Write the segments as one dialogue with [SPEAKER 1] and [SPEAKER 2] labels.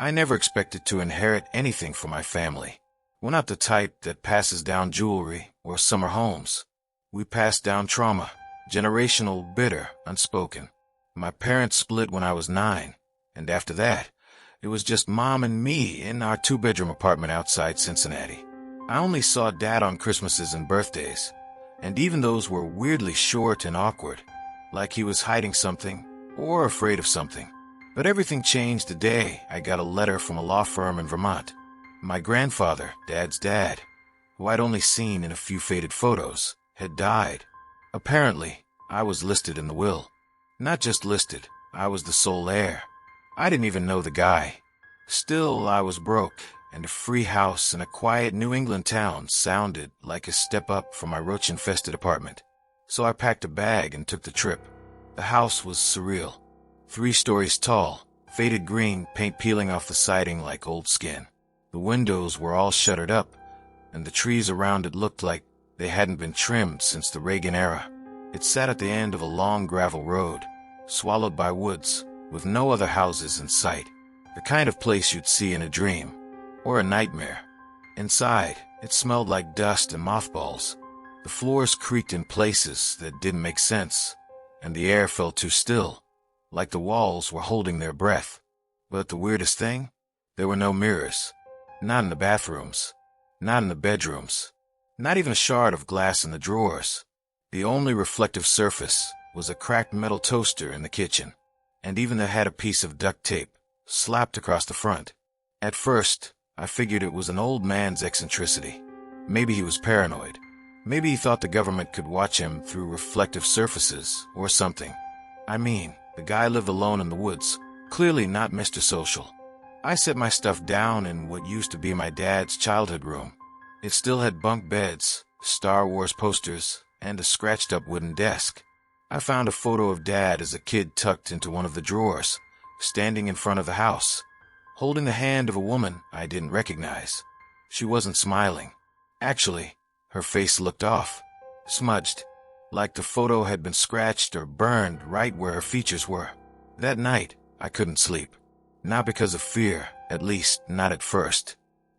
[SPEAKER 1] I never expected to inherit anything from my family. We're not the type that passes down jewelry or summer homes. We pass down trauma, generational, bitter, unspoken. My parents split when I was 9, and after that, it was just Mom and me in our 2-bedroom apartment outside Cincinnati. I only saw Dad on Christmases and birthdays, and even those were weirdly short and awkward, like he was hiding something or afraid of something. But everything changed the day I got a letter from a law firm in Vermont. My grandfather, Dad's dad, who I'd only seen in a few faded photos, had died. Apparently, I was listed in the will. Not just listed, I was the sole heir. I didn't even know the guy. Still, I was broke, and a free house in a quiet New England town sounded like a step up from my roach-infested apartment. So I packed a bag and took the trip. The house was surreal. 3 stories tall, faded green paint peeling off the siding like old skin. The windows were all shuttered up, and the trees around it looked like they hadn't been trimmed since the Reagan era. It sat at the end of a long gravel road, swallowed by woods, with no other houses in sight. The kind of place you'd see in a dream, or a nightmare. Inside, it smelled like dust and mothballs. The floors creaked in places that didn't make sense, and the air felt too still, like the walls were holding their breath. But the weirdest thing? There were no mirrors. Not in the bathrooms. Not in the bedrooms. Not even a shard of glass in the drawers. The only reflective surface was a cracked metal toaster in the kitchen, and even that had a piece of duct tape slapped across the front. At first, I figured it was an old man's eccentricity. Maybe he was paranoid. Maybe he thought the government could watch him through reflective surfaces or something. I mean, the guy lived alone in the woods, clearly not Mr. Social. I set my stuff down in what used to be my dad's childhood room. It still had bunk beds, Star Wars posters, and a scratched-up wooden desk. I found a photo of Dad as a kid tucked into one of the drawers, standing in front of the house, holding the hand of a woman I didn't recognize. She wasn't smiling. Actually, her face looked off, smudged, like the photo had been scratched or burned right where her features were. That night, I couldn't sleep. Not because of fear, at least not at first.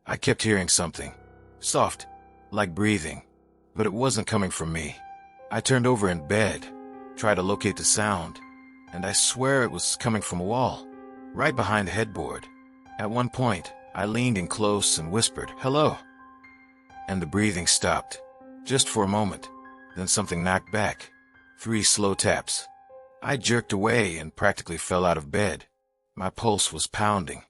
[SPEAKER 1] I kept hearing something, soft, like breathing, but it wasn't coming from me. I turned over in bed, tried to locate the sound, and I swear it was coming from a wall, right behind the headboard. At one point, I leaned in close and whispered, "Hello," and the breathing stopped, just for a moment. Then something knocked back. 3 slow taps. I jerked away and practically fell out of bed. My pulse was pounding.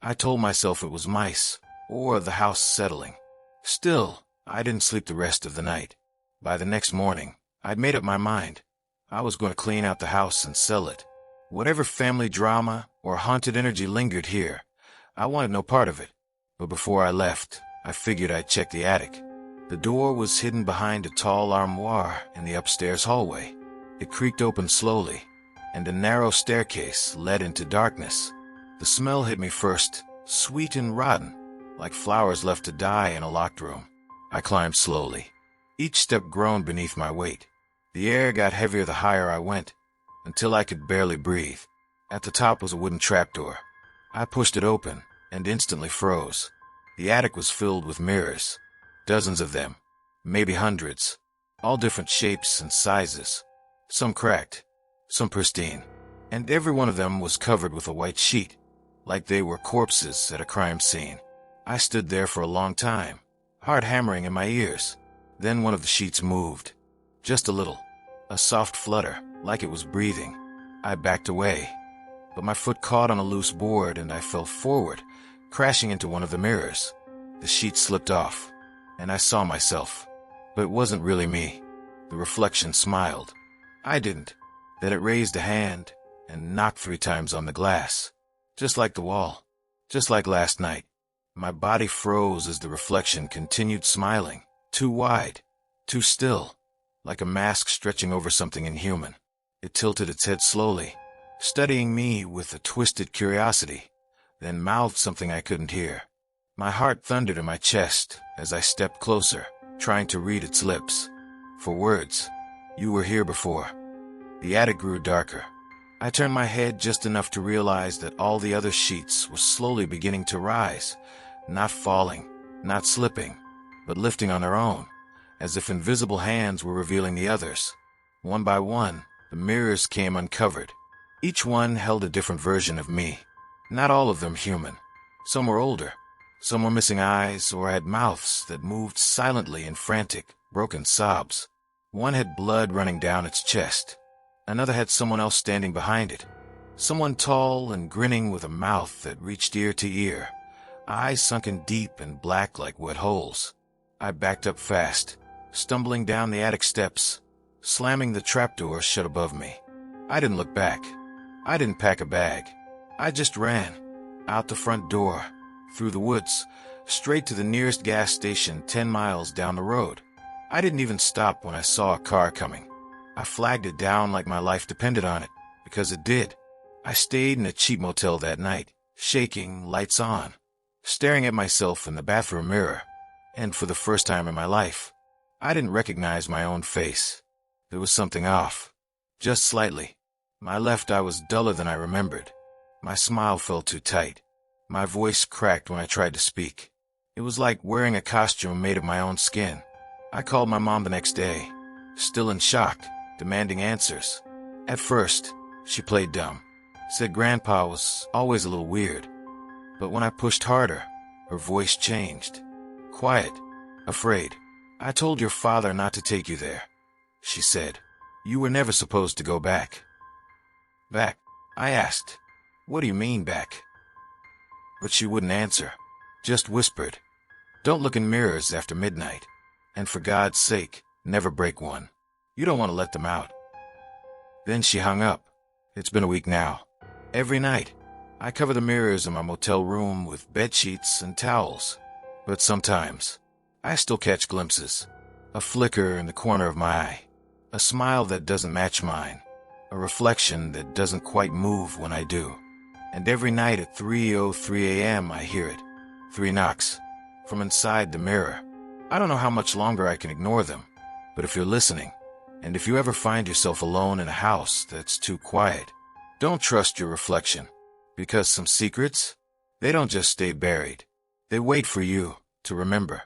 [SPEAKER 1] I told myself it was mice, or the house settling. Still, I didn't sleep the rest of the night. By the next morning, I'd made up my mind. I was going to clean out the house and sell it. Whatever family drama or haunted energy lingered here, I wanted no part of it. But before I left, I figured I'd check the attic. The door was hidden behind a tall armoire in the upstairs hallway. It creaked open slowly, and a narrow staircase led into darkness. The smell hit me first, sweet and rotten, like flowers left to die in a locked room. I climbed slowly. Each step groaned beneath my weight. The air got heavier the higher I went, until I could barely breathe. At the top was a wooden trapdoor. I pushed it open and instantly froze. The attic was filled with mirrors. Dozens of them, maybe hundreds, all different shapes and sizes. Some cracked, some pristine, and every one of them was covered with a white sheet, like they were corpses at a crime scene. I stood there for a long time, heart hammering in my ears. Then one of the sheets moved, just a little, a soft flutter, like it was breathing. I backed away, but my foot caught on a loose board and I fell forward, crashing into one of the mirrors. The sheet slipped off, and I saw myself, but it wasn't really me. The reflection smiled. I didn't. Then it raised a hand and knocked 3 times on the glass, just like the wall, just like last night. My body froze as the reflection continued smiling, too wide, too still, like a mask stretching over something inhuman. It tilted its head slowly, studying me with a twisted curiosity, then mouthed something I couldn't hear. My heart thundered in my chest as I stepped closer, trying to read its lips. For words, "You were here before." The attic grew darker. I turned my head just enough to realize that all the other sheets were slowly beginning to rise, not falling, not slipping, but lifting on their own, as if invisible hands were revealing the others. One by one, the mirrors came uncovered. Each one held a different version of me. Not all of them human. Some were older. Some were missing eyes or had mouths that moved silently in frantic, broken sobs. One had blood running down its chest. Another had someone else standing behind it. Someone tall and grinning with a mouth that reached ear to ear, eyes sunken deep and black like wet holes. I backed up fast, stumbling down the attic steps, slamming the trapdoor shut above me. I didn't look back. I didn't pack a bag. I just ran, out the front door, through the woods, straight to the nearest gas station 10 miles down the road. I didn't even stop when I saw a car coming. I flagged it down like my life depended on it, because it did. I stayed in a cheap motel that night, shaking, lights on, staring at myself in the bathroom mirror, and for the first time in my life, I didn't recognize my own face. There was something off, just slightly. My left eye was duller than I remembered. My smile felt too tight. My voice cracked when I tried to speak. It was like wearing a costume made of my own skin. I called my mom the next day, still in shock, demanding answers. At first, she played dumb, said Grandpa was always a little weird. But when I pushed harder, her voice changed. Quiet, afraid. I told your father not to take you there, she said. You were never supposed to go back. Back? I asked. What do you mean back? But she wouldn't answer, just whispered. Don't look in mirrors after midnight. And for God's sake, never break one. You don't want to let them out. Then she hung up. It's been a week now. Every night, I cover the mirrors in my motel room with bed sheets and towels. But sometimes, I still catch glimpses. A flicker in the corner of my eye. A smile that doesn't match mine. A reflection that doesn't quite move when I do. And every night at 3:03 a.m. I hear it. 3 knocks. From inside the mirror. I don't know how much longer I can ignore them. But if you're listening, and if you ever find yourself alone in a house that's too quiet, don't trust your reflection. Because some secrets, they don't just stay buried. They wait for you to remember.